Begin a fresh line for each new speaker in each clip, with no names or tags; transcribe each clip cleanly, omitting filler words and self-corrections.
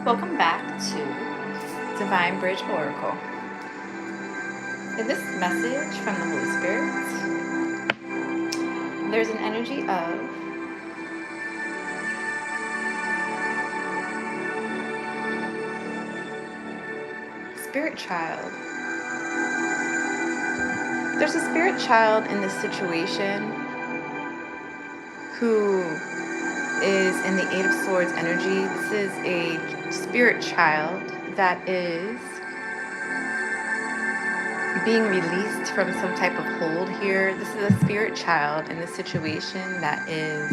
Welcome back to Divine Bridge Oracle. In this message from the Holy Spirit, there's an energy of spirit child. There's a spirit child in this situation who is in the Eight of Swords energy. This is a spirit child that is being released from some type of hold here. This is a spirit child in this situation that is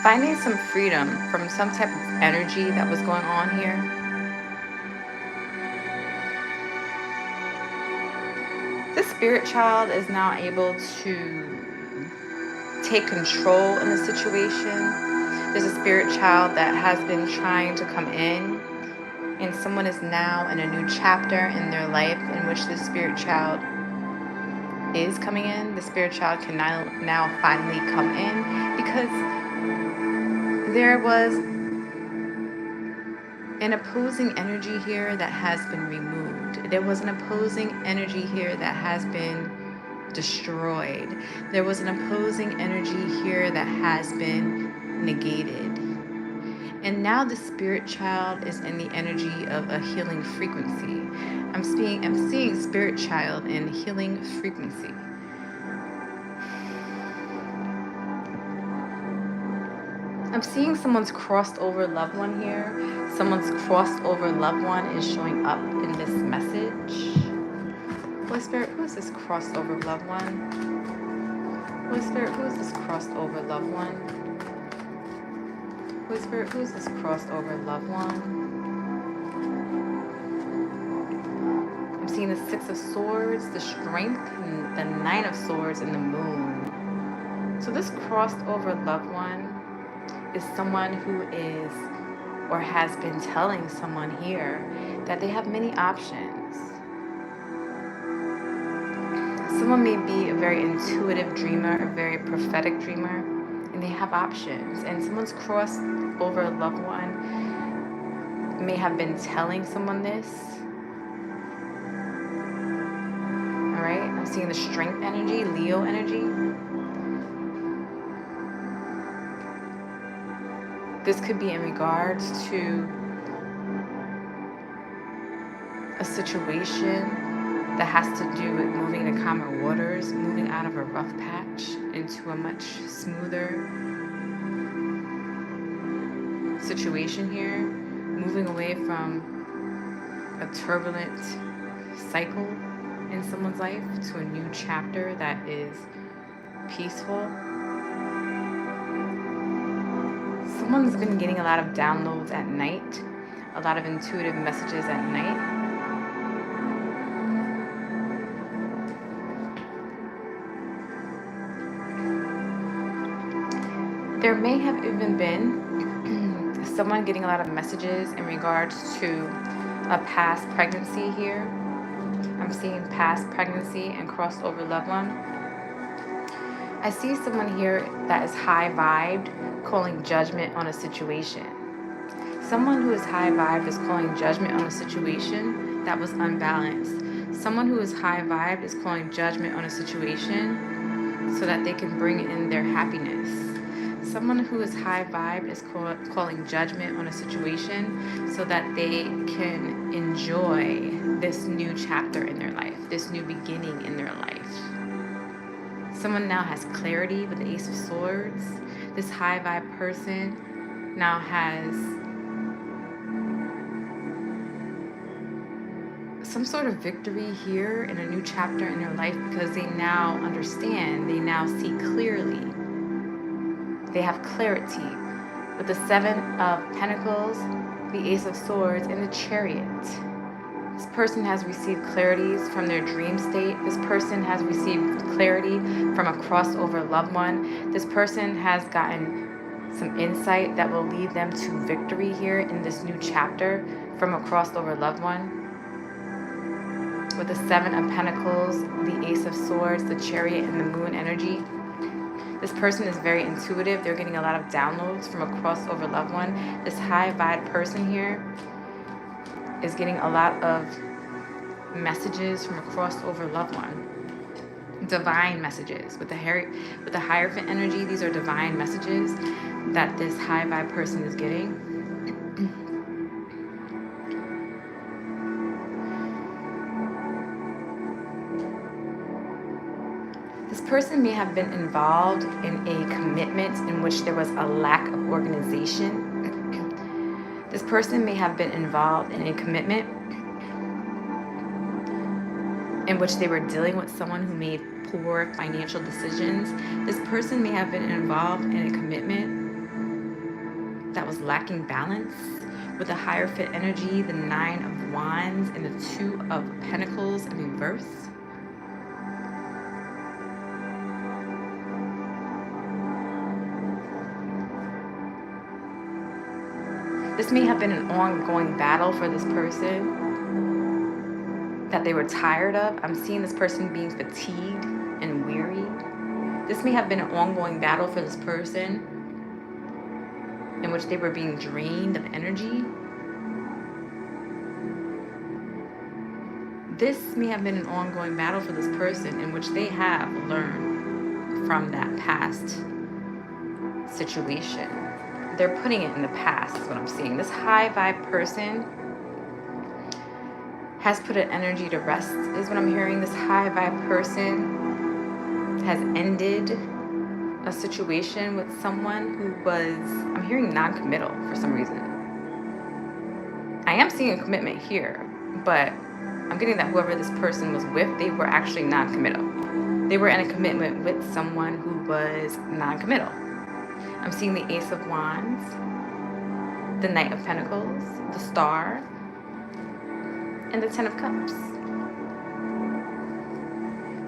finding some freedom from some type of energy that was going on here. This spirit child is now able to take control in the situation. There's a spirit child that has been trying to come in, and someone is now in a new chapter in their life in which the spirit child is coming in. The spirit child can now finally come in because there was an opposing energy here that has been removed. There was an opposing energy here that has been destroyed. There was an opposing energy here that has been negated. And now the spirit child is in the energy of a healing frequency. I'm seeing spirit child in healing frequency. I'm seeing someone's crossed over loved one here. Someone's crossed over loved one is showing up in this message. Holy Spirit, who is this crossed over loved one? Holy Spirit, who is this crossed over loved one? Holy Spirit, who is this crossed over loved one? I'm seeing the Six of Swords, the Strength, and the Nine of Swords, and the Moon. So this crossed over loved one is someone who is or has been telling someone here that they have many options. Someone may be a very intuitive dreamer, a very prophetic dreamer, and they have options. And someone's crossed over a loved one may have been telling someone this. All right, I'm seeing the Strength energy, Leo energy. This could be in regards to a situation that has to do with moving to calmer waters, moving out of a rough patch into a much smoother situation here, moving away from a turbulent cycle in someone's life to a new chapter that is peaceful. Someone's been getting a lot of downloads at night, a lot of intuitive messages at night. There may have even been someone getting a lot of messages in regards to a past pregnancy here. I'm seeing past pregnancy and crossed over loved one. I see someone here that is high vibed, calling judgment on a situation. Someone who is high vibed is calling judgment on a situation that was unbalanced. Someone who is high vibed is calling judgment on a situation so that they can bring in their happiness. Someone who is high vibe is calling judgment on a situation so that they can enjoy this new chapter in their life, this new beginning in their life. Someone now has clarity with the Ace of Swords. This high vibe person now has some sort of victory here in a new chapter in their life because they now understand, they now see clearly. They have clarity with the Seven of Pentacles, the Ace of Swords, and the Chariot. This person has received clarities from their dream state. This person has received clarity from a crossover loved one. This person has gotten some insight that will lead them to victory here in this new chapter from a crossover loved one. With the Seven of Pentacles, the Ace of Swords, the Chariot, and the Moon energy. This person is very intuitive. They're getting a lot of downloads from a crossover loved one. This high vibe person here is getting a lot of messages from a crossover loved one. Divine messages. With the Hierophant energy, these are divine messages that this high vibe person is getting. This person may have been involved in a commitment in which there was a lack of organization. This person may have been involved in a commitment in which they were dealing with someone who made poor financial decisions. This person may have been involved in a commitment that was lacking balance. With the Hierophant energy, the 9 of Wands and the 2 of Pentacles in reverse. This may have been an ongoing battle for this person that they were tired of. I'm seeing this person being fatigued and weary. This may have been an ongoing battle for this person in which they were being drained of energy. This may have been an ongoing battle for this person in which they have learned from that past situation. They're putting it in the past is what I'm seeing. This high vibe person has put an energy to rest is what I'm hearing. This high vibe person has ended a situation with someone who was, I'm hearing non-committal for some reason. I am seeing a commitment here, but I'm getting that whoever this person was with, they were actually non-committal. They were in a commitment with someone who was non-committal. I'm seeing the Ace of Wands, the Knight of Pentacles, the Star, and the 10 of Cups.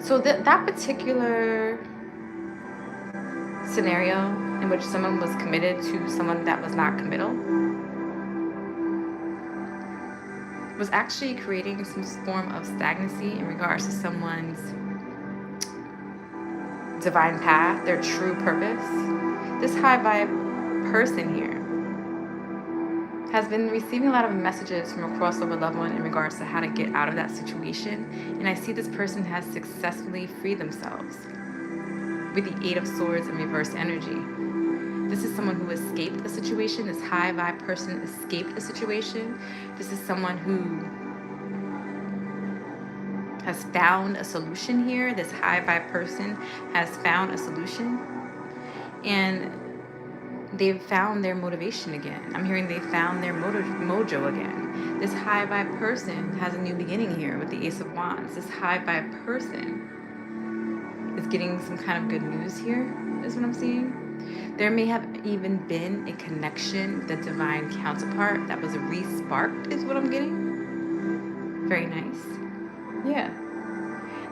So that particular scenario in which someone was committed to someone that was not committal was actually creating some form of stagnancy in regards to someone's divine path, their true purpose. This high vibe person here has been receiving a lot of messages from a crossover loved one in regards to how to get out of that situation. And I see this person has successfully freed themselves with the 8 of Swords in reverse energy. This is someone who escaped a situation. This high vibe person escaped a situation. This is someone who has found a solution here. This high vibe person has found a solution. And they've found their motivation again. I'm hearing they found their mojo again. This high vibe person has a new beginning here with the Ace of Wands. This high vibe person is getting some kind of good news here, is what I'm seeing. There may have even been a connection with the divine counterpart that was re-sparked, is what I'm getting. Very nice. Yeah.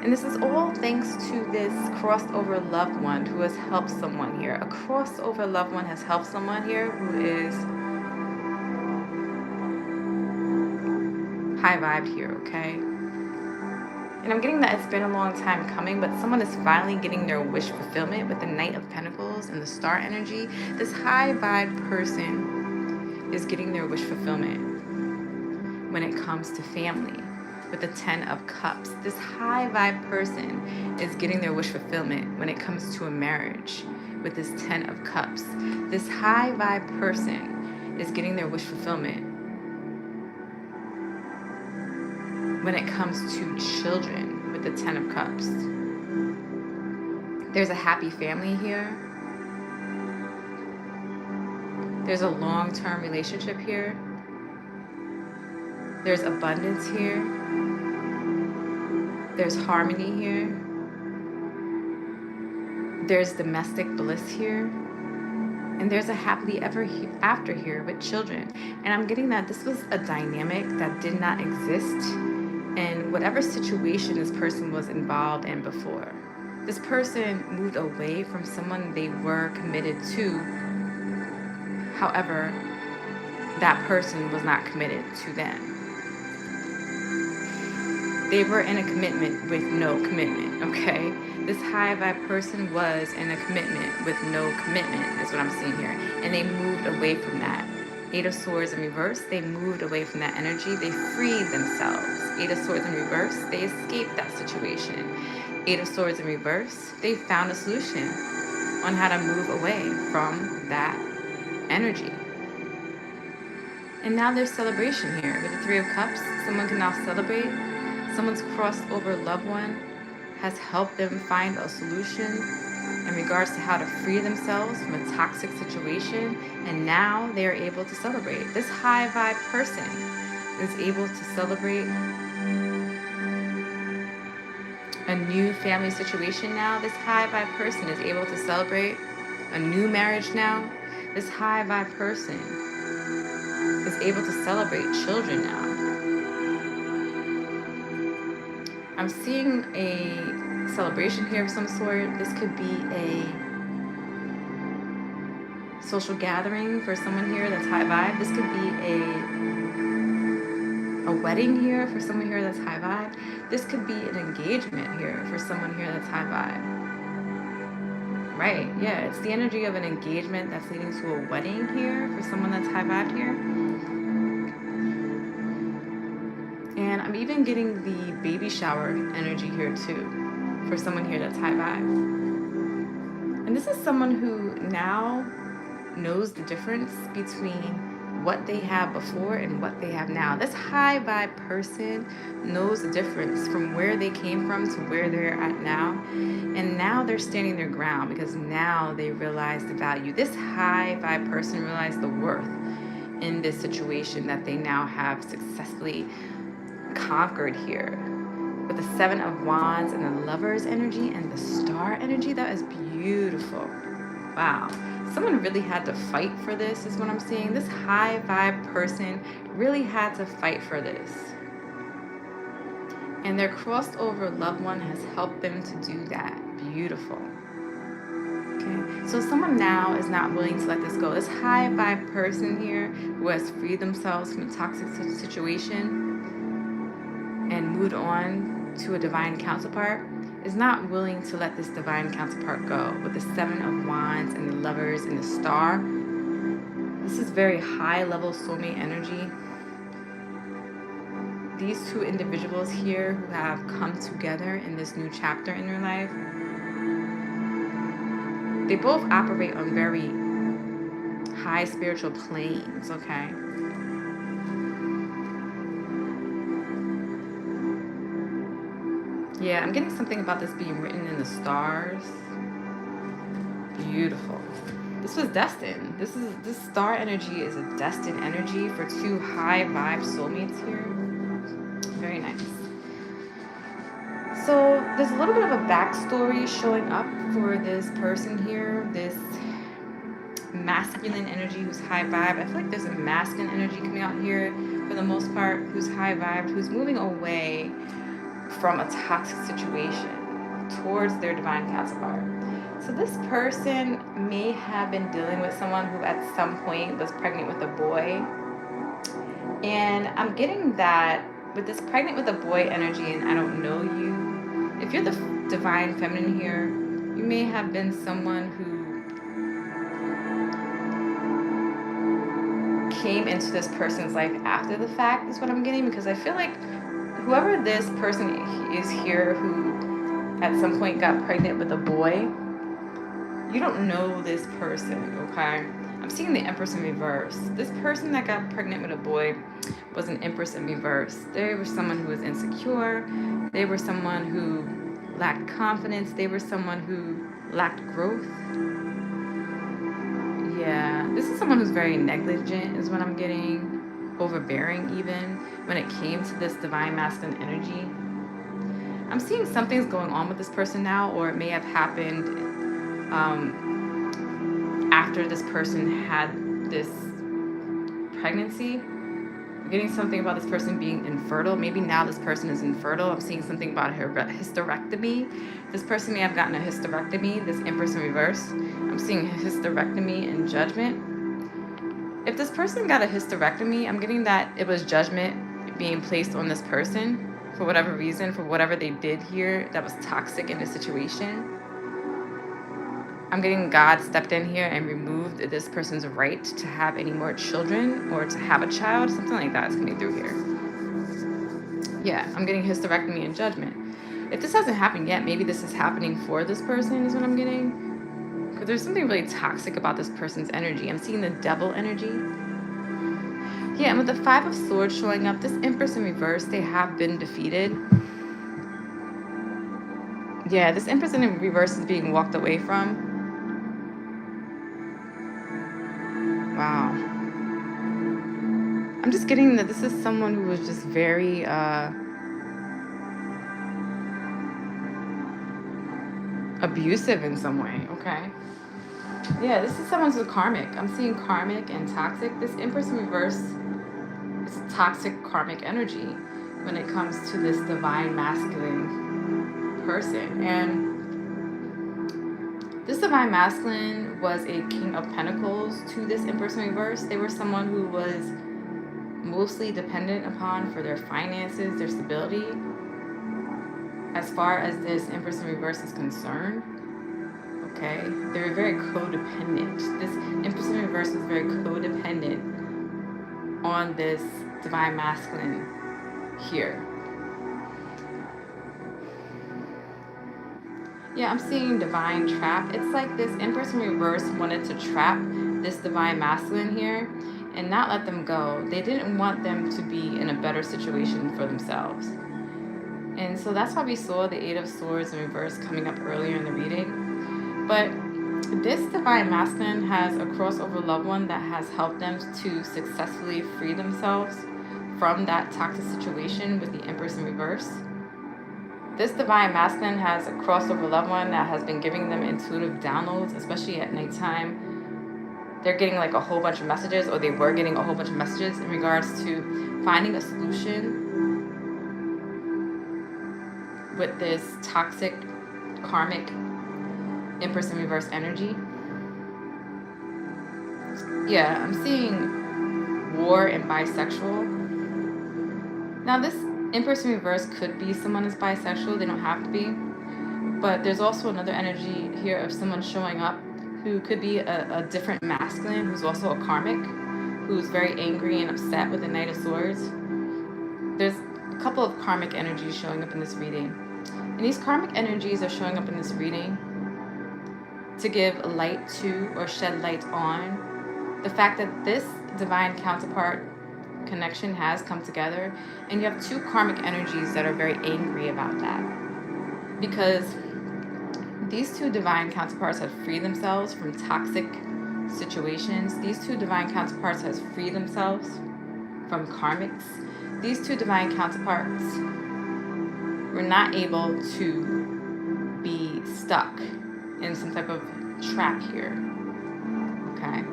And this is all thanks to this crossover loved one who has helped someone here. A crossover loved one has helped someone here who is high vibed here, okay? And I'm getting that it's been a long time coming, but someone is finally getting their wish fulfillment with the Knight of Pentacles and the Star energy. This high vibe person is getting their wish fulfillment when it comes to family. With the 10 of Cups, this high vibe person is getting their wish fulfillment when it comes to a marriage. With this 10 of Cups, this high vibe person is getting their wish fulfillment when it comes to children. With the 10 of Cups, there's a happy family here. There's a long-term relationship here. There's abundance here. There's harmony here. There's domestic bliss here. And there's a happily ever after here with children. And I'm getting that this was a dynamic that did not exist in whatever situation this person was involved in before. This person moved away from someone they were committed to. However, that person was not committed to them. They were in a commitment with no commitment, okay? This high vibe person was in a commitment with no commitment, is what I'm seeing here. And they moved away from that. Eight of Swords in reverse, they moved away from that energy. They freed themselves. Eight of Swords in reverse, they escaped that situation. Eight of Swords in reverse, they found a solution on how to move away from that energy. And now there's celebration here. With the Three of Cups, someone can now celebrate. Someone's crossed over loved one has helped them find a solution in regards to how to free themselves from a toxic situation, and now they are able to celebrate. This high vibe person is able to celebrate a new family situation now. This high vibe person is able to celebrate a new marriage now. This high vibe person is able to celebrate children now. I'm seeing a celebration here of some sort. This could be a social gathering for someone here that's high vibe. This could be a wedding here for someone here that's high vibe. This could be an engagement here for someone here that's high vibe. Right, yeah, it's the energy of an engagement that's leading to a wedding here for someone that's high vibe here. And I'm even getting the baby shower energy here too for someone here that's high vibe. And this is someone who now knows the difference between what they have before and what they have now. This high vibe person knows the difference from where they came from to where they're at now. And now they're standing their ground because now they realize the value. This high vibe person realized the worth in this situation that they now have successfully conquered here. With the Seven of Wands and the Lover's energy and the Star energy, that is beautiful. Wow. Someone really had to fight for this, is what I'm seeing. This high vibe person really had to fight for this. And their crossed over loved one has helped them to do that. Beautiful. Okay, so someone now is not willing to let this go. This high vibe person here who has freed themselves from a toxic situation and moved on to a divine counterpart is not willing to let this divine counterpart go. With the Seven of Wands and the Lovers and the Star, this is very high level soulmate energy. These two individuals here who have come together in this new chapter in their life, they both operate on very high spiritual planes, okay? Yeah, I'm getting something about this being written in the stars. Beautiful. This was destined. This star energy is a destined energy for two high vibe soulmates here. Very nice. So there's a little bit of a backstory showing up for this person here. This masculine energy who's high vibe. I feel like there's a masculine energy coming out here for the most part, who's high vibe, who's moving away from a toxic situation towards their divine counterpart. So this person may have been dealing with someone who at some point was pregnant with a boy. And I'm getting that with this pregnant with a boy energy, and I don't know you. If you're the divine feminine here, you may have been someone who came into this person's life after the fact, is what I'm getting, because I feel like whoever this person is here who at some point got pregnant with a boy, you don't know this person, okay? I'm seeing the Empress in reverse. This person that got pregnant with a boy was an Empress in reverse. They were someone who was insecure. They were someone who lacked confidence. They were someone who lacked growth. Yeah, this is someone who's very negligent, is what I'm getting. Overbearing even when it came to this divine masculine energy. I'm seeing something's going on with this person now, or it may have happened after this person had this pregnancy. I'm getting something about this person being infertile. Maybe now this person is infertile. I'm seeing something about her hysterectomy. This person may have gotten a hysterectomy, this Empress in reverse. I'm seeing hysterectomy and judgment. If this person got a hysterectomy, I'm getting that it was judgment being placed on this person for whatever reason, for whatever they did here that was toxic in the situation. I'm getting God stepped in here and removed this person's right to have any more children or to have a child. Something like that is coming through here. Yeah, I'm getting hysterectomy and judgment. If this hasn't happened yet, maybe this is happening for this person is what I'm getting. Because there's something really toxic about this person's energy. I'm seeing the devil energy. Yeah, and with the Five of Swords showing up, this Empress in reverse, they have been defeated. Yeah, this Empress in reverse is being walked away from. Wow. I'm just getting that this is someone who was just very abusive in some way. Okay. Yeah, this is someone who's karmic. I'm seeing karmic and toxic. This Empress in reverse is toxic karmic energy when it comes to this divine masculine person. And this divine masculine was a King of Pentacles to this Empress in reverse. They were someone who was mostly dependent upon for their finances, their stability. As far as this Empress in reverse is concerned, okay, they're very codependent. This Empress in reverse is very codependent on this divine masculine here. Yeah, I'm seeing divine trap. It's like this Empress in reverse wanted to trap this divine masculine here and not let them go. They didn't want them to be in a better situation for themselves. And so that's why we saw the Eight of Swords in reverse coming up earlier in the reading. But this divine masculine has a crossover loved one that has helped them to successfully free themselves from that toxic situation with the Empress in reverse. This divine masculine has a crossover loved one that has been giving them intuitive downloads, especially at nighttime. They're getting like a whole bunch of messages, or they were getting a whole bunch of messages in regards to finding a solution with this toxic karmic Empress in reverse energy. Yeah, I'm seeing war and bisexual. Now this Empress in reverse could be someone who's bisexual. They don't have to be. But there's also another energy here of someone showing up who could be a different masculine, who's also a karmic, who's very angry and upset with the Knight of Swords. There's a couple of karmic energies showing up in this reading. And these karmic energies are showing up in this reading to give light to or shed light on the fact that this divine counterpart connection has come together, and you have two karmic energies that are very angry about that, because these two divine counterparts have freed themselves from toxic situations. These two divine counterparts has freed themselves from karmics. These two divine counterparts were not able to be stuck in some type of trap here. Okay.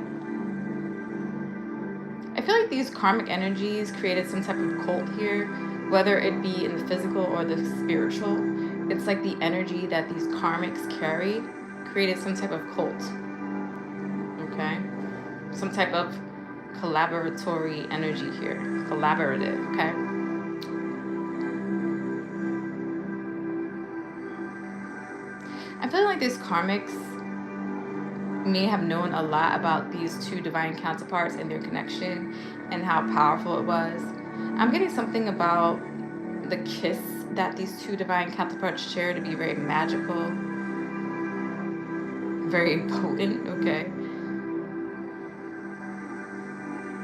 I feel like these karmic energies created some type of cult here, whether it be in the physical or the spiritual. It's like the energy that these karmics carried created some type of cult. Okay? Some type of collaboratory energy here. Collaborative, okay? I feel like these karmics may have known a lot about these two divine counterparts and their connection and how powerful it was. I'm getting something about the kiss that these two divine counterparts share to be very magical, very potent, okay?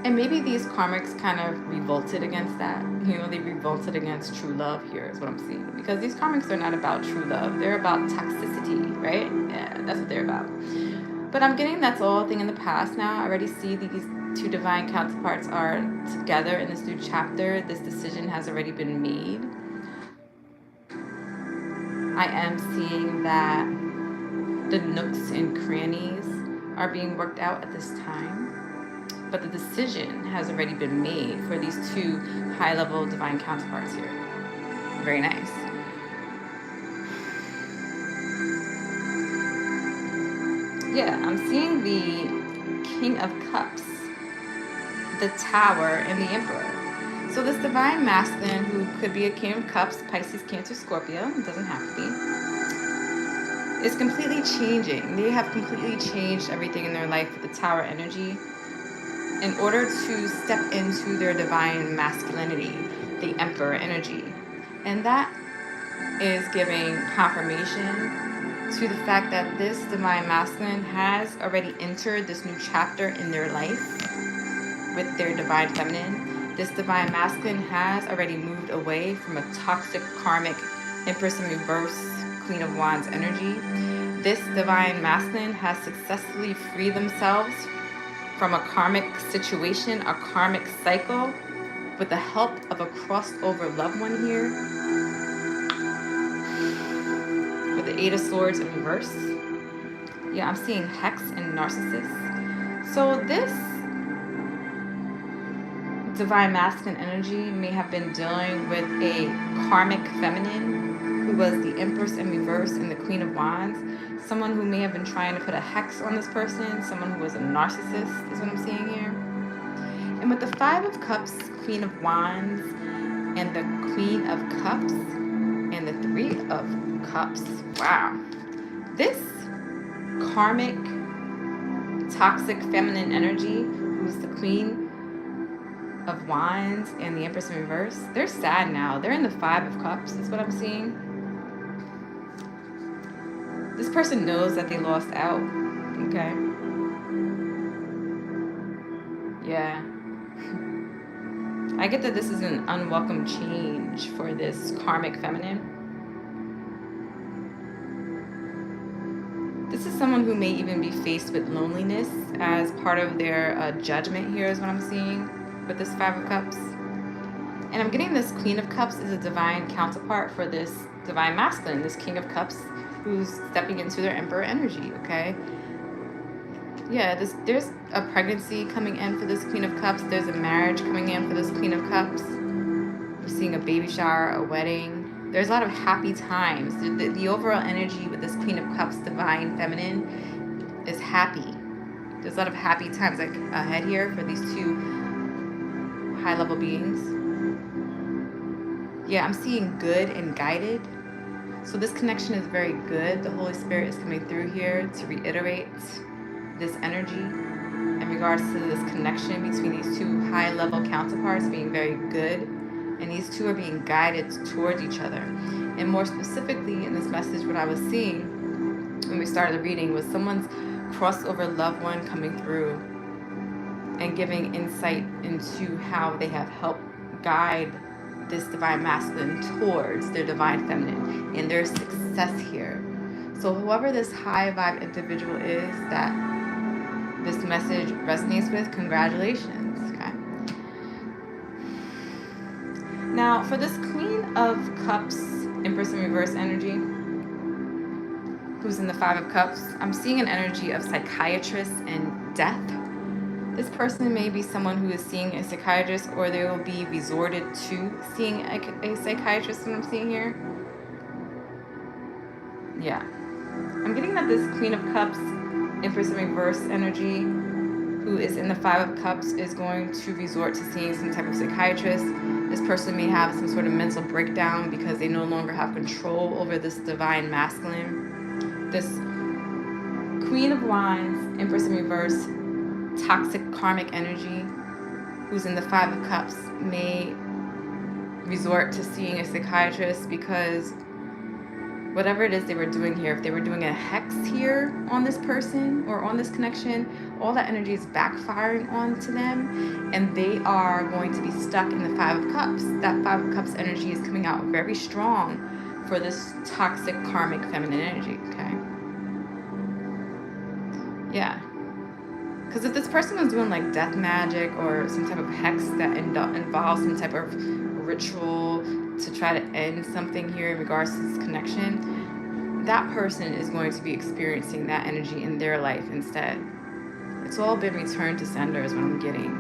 And maybe these karmics kind of revolted against that. You know, they revolted against true love here is what I'm seeing. Because these karmics are not about true love. They're about toxicity, right? Yeah, that's what they're about. But I'm getting that's all a thing in the past now. I already see these two divine counterparts are together in this new chapter. This decision has already been made. I am seeing that the nooks and crannies are being worked out at this time. But the decision has already been made for these two high-level divine counterparts here. Very nice. Yeah, I'm seeing the King of Cups, the Tower, and the Emperor. So this divine masculine, who could be a King of Cups, Pisces, Cancer, Scorpio, it doesn't have to be, is completely changing. They have completely changed everything in their life with the Tower energy in order to step into their divine masculinity, the Emperor energy. And that is giving confirmation to the fact that this divine masculine has already entered this new chapter in their life with their divine feminine. This divine masculine has already moved away from a toxic karmic Empress in reverse Queen of Wands energy. This divine masculine has successfully freed themselves from a karmic situation, a karmic cycle, with the help of a crossed over loved one here, with the Eight of Swords in reverse. Yeah, I'm seeing Hex and Narcissist. So this divine masculine energy may have been dealing with a karmic feminine who was the Empress in reverse and the Queen of Wands. Someone who may have been trying to put a hex on this person, someone who was a narcissist is what I'm seeing here. And with the Five of Cups, Queen of Wands, and the Queen of Cups, and the Three of Cups, wow. This karmic, toxic feminine energy, who's the Queen of Wands and the Empress in reverse, they're sad now. They're in the Five of Cups is what I'm seeing. This person knows that they lost out, okay? Yeah. I get that this is an unwelcome change for this karmic feminine. This is someone who may even be faced with loneliness as part of their judgment here is what I'm seeing with this Five of Cups. And I'm getting this Queen of Cups is a divine counterpart for this divine masculine, this King of Cups, who's stepping into their Emperor energy, okay? Yeah, there's a pregnancy coming in for this Queen of Cups. There's a marriage coming in for this Queen of Cups. We're seeing a baby shower, a wedding. There's a lot of happy times. The overall energy with this Queen of Cups, divine feminine, is happy. There's a lot of happy times like ahead here for these two high-level beings. Yeah, I'm seeing good and guided. So this connection is very good. The Holy Spirit is coming through here to reiterate this energy in regards to this connection between these two high-level counterparts being very good, and these two are being guided towards each other. And more specifically in this message, what I was seeing when we started the reading was someone's crossover loved one coming through and giving insight into how they have helped guide this divine masculine towards their divine feminine and their success here. So whoever this high vibe individual is that this message resonates with, congratulations, okay? Now, for this Queen of Cups, Empress in reverse energy, who's in the Five of Cups, I'm seeing an energy of psychiatrist and death. This person may be someone who is seeing a psychiatrist, or they will be resorted to seeing a psychiatrist, what I'm seeing here. Yeah. I'm getting that this Queen of Cups, Empress in reverse energy, who is in the Five of Cups, is going to resort to seeing some type of psychiatrist. This person may have some sort of mental breakdown because they no longer have control over this divine masculine. This Queen of Wands, Empress in reverse, toxic karmic energy, who's in the Five of Cups, may resort to seeing a psychiatrist because whatever it is they were doing here, if they were doing a hex here on this person or on this connection, all that energy is backfiring onto them, and they are going to be stuck in the Five of Cups. That Five of Cups energy is coming out very strong for this toxic karmic feminine energy, okay? Yeah. Because if this person was doing like death magic or some type of hex that involves some type of ritual to try to end something here in regards to this connection, that person is going to be experiencing that energy in their life instead. It's all been returned to sender is what I'm getting.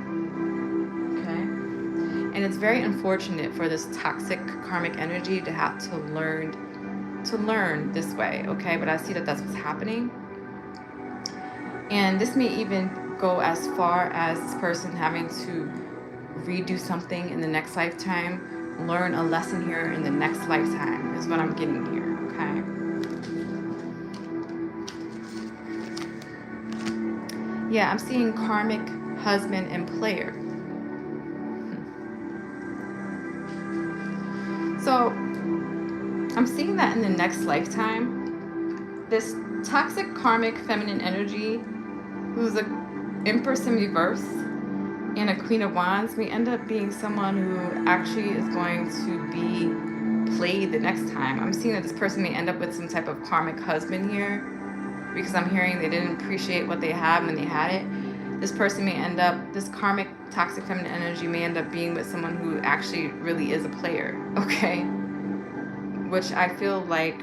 Okay? And it's very unfortunate for this toxic karmic energy to have to learn this way, okay? But I see that that's what's happening. And this may even go as far as this person having to redo something in the next lifetime, learn a lesson here in the next lifetime is what I'm getting here, okay? Yeah, I'm seeing karmic husband and player. So I'm seeing that in the next lifetime, this toxic karmic feminine energy, who's a Empress in reverse and a Queen of Wands, may end up being someone who actually is going to be played the next time. I'm seeing that this person may end up with some type of karmic husband here, because I'm hearing they didn't appreciate what they had when they had it. This person may end up, this karmic toxic feminine energy may end up being with someone who actually really is a player, okay? Which I feel like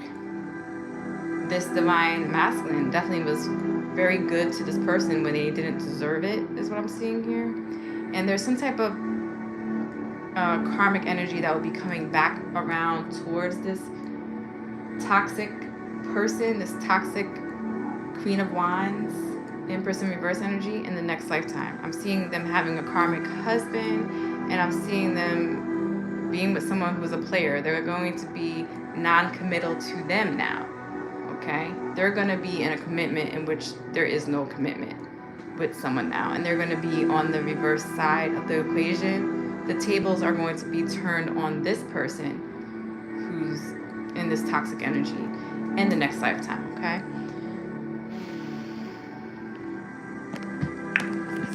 this divine masculine definitely was very good to this person when they didn't deserve it, is what I'm seeing here. And there's some type of karmic energy that will be coming back around towards this toxic person, this toxic Queen of Wands, Empress in reverse energy in the next lifetime. I'm seeing them having a karmic husband, and I'm seeing them being with someone who's a player. They're going to be non-committal to them now. Okay, they're going to be in a commitment in which there is no commitment with someone now, and they're going to be on the reverse side of the equation. The tables are going to be turned on this person who's in this toxic energy in the next lifetime. Okay,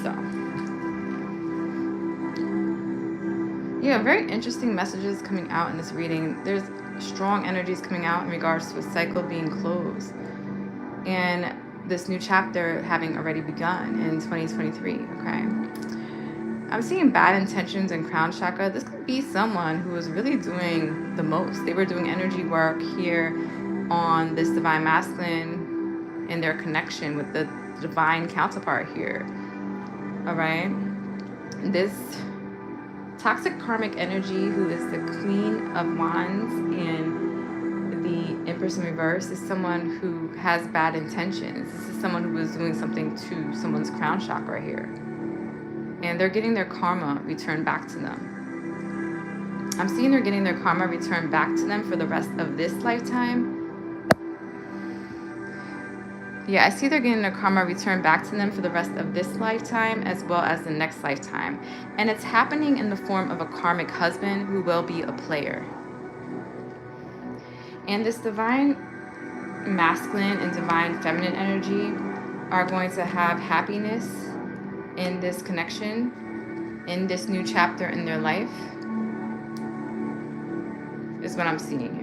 so yeah, very interesting messages coming out in this reading. There's strong energies coming out in regards to a cycle being closed and this new chapter having already begun in 2023. Okay, I'm seeing bad intentions in crown chakra. This could be someone who is really doing the most. They were doing energy work here on this divine masculine and their connection with the divine counterpart here. All right, this toxic karmic energy, who is the Queen of Wands and the Empress in reverse, is someone who has bad intentions. This is someone who is doing something to someone's crown chakra here, and they're getting their karma returned back to them. I'm seeing they're getting their karma returned back to them for the rest of this lifetime. Yeah, I see they're getting their karma returned back to them for the rest of this lifetime as well as the next lifetime. And it's happening in the form of a karmic husband who will be a player. And this divine masculine and divine feminine energy are going to have happiness in this connection, in this new chapter in their life, is what I'm seeing here.